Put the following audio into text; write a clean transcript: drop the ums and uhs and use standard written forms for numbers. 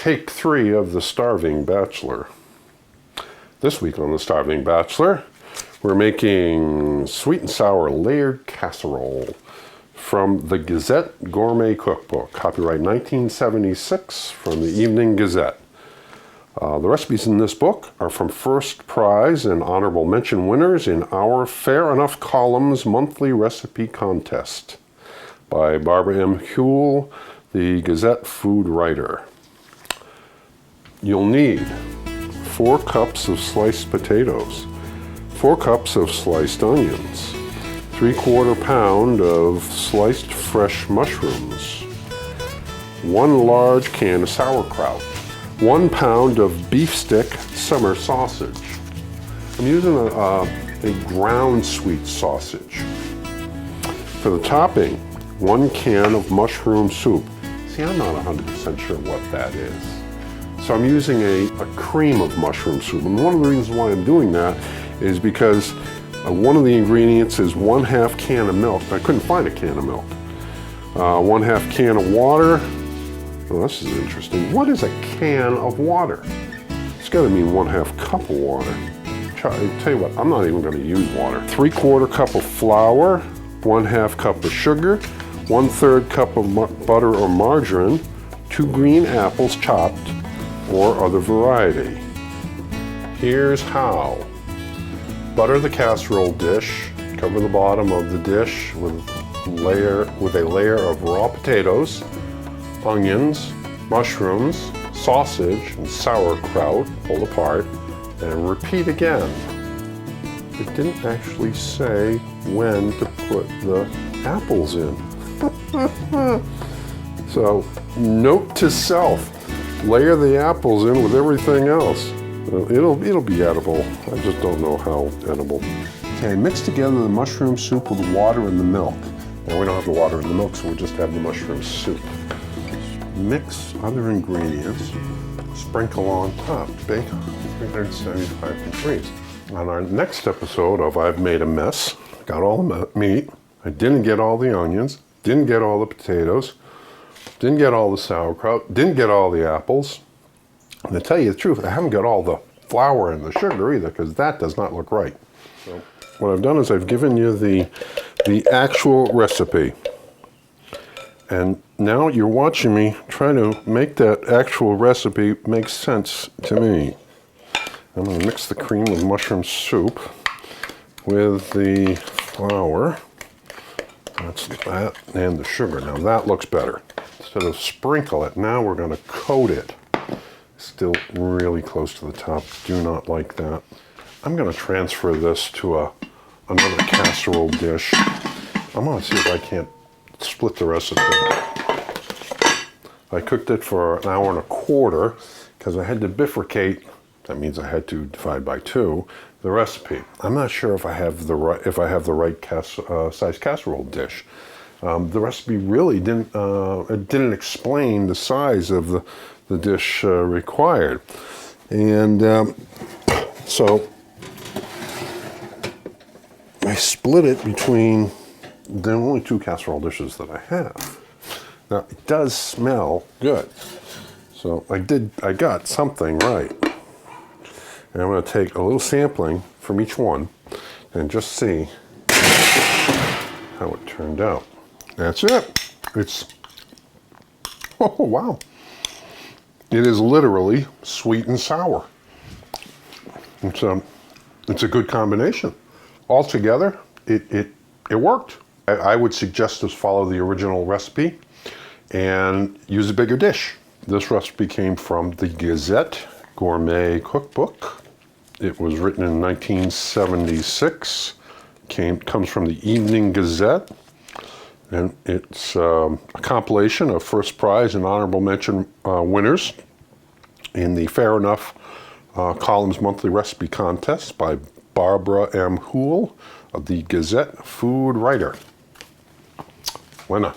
take 3 of the Starving Bachelor. This week on the Starving Bachelor, we're making sweet and sour layered casserole from the Gazette Gourmet Cookbook, copyright 1976 from the Evening Gazette. The recipes in this book are from first prize and honorable mention winners in our Fair Enough Columns monthly recipe contest by Barbara M. Huell, the Gazette food writer. You'll need 4 cups of sliced potatoes, 4 cups of sliced onions, 3/4 pound of sliced fresh mushrooms, 1 large can of sauerkraut, 1 pound of beef stick summer sausage. I'm using a ground sweet sausage. For the topping, 1 can of mushroom soup. See, I'm not 100% sure what that is. So I'm using a cream of mushroom soup. And one of the reasons why I'm doing that is because one of the ingredients is 1/2 can of milk. I couldn't find a can of milk. 1/2 can of water. Oh, this is interesting. What is a can of water? It's got to mean 1/2 cup of water. I tell you what, I'm not even going to use water. 3/4 cup of flour, 1/2 cup of sugar, 1/3 cup of butter or margarine, 2 green apples chopped or other variety. Here's how. Butter the casserole dish. Cover the bottom of the dish with a layer of raw potatoes, onions, mushrooms, sausage, and sauerkraut. Pull apart and repeat again. It didn't actually say when to put the apples in. So, note to self, layer the apples in with everything else. It'll be edible. I just don't know how edible. Okay, mix together the mushroom soup with the water and the milk. Now we don't have the water and the milk, so we just have the mushroom soup. Mix other ingredients, sprinkle on top, bake 375 degrees. On our next episode of I've Made a Mess, got all the meat, I didn't get all the onions, didn't get all the potatoes, didn't get all the sauerkraut, didn't get all the apples. And to tell you the truth, I haven't got all the flour and the sugar either, because that does not look right. So what I've done is I've given you the actual recipe. And now you're watching me try to make that actual recipe make sense to me. I'm going to mix the cream with mushroom soup with the flour. That's that, and the sugar. Now that looks better. Instead of sprinkle it, now we're going to coat it. Still really close to the top. Do not like that. I'm going to transfer this to another casserole dish. I'm going to see if I can't split the recipe. I cooked it for 1 hour and 1/4 because I had to bifurcate. That means I had to divide by 2 the recipe. I'm not sure if I have the right size casserole dish. The recipe really didn't explain the size of the dish required, and so I split it between the only 2 casserole dishes that I have. Now it does smell good, so I got something right. And I'm going to take a little sampling from each one and just see how it turned out. That's it. Oh wow. It is literally sweet and sour. It's a good combination. Altogether, it worked. I would suggest to follow the original recipe and use a bigger dish. This recipe came from the Gazette Gourmet Cookbook. It was written in 1976. Comes from the Evening Gazette. And it's a compilation of first prize and honorable mention winners in the Fair Enough Columns monthly recipe contest by Barbara M. Huell, of the Gazette food writer. Winner.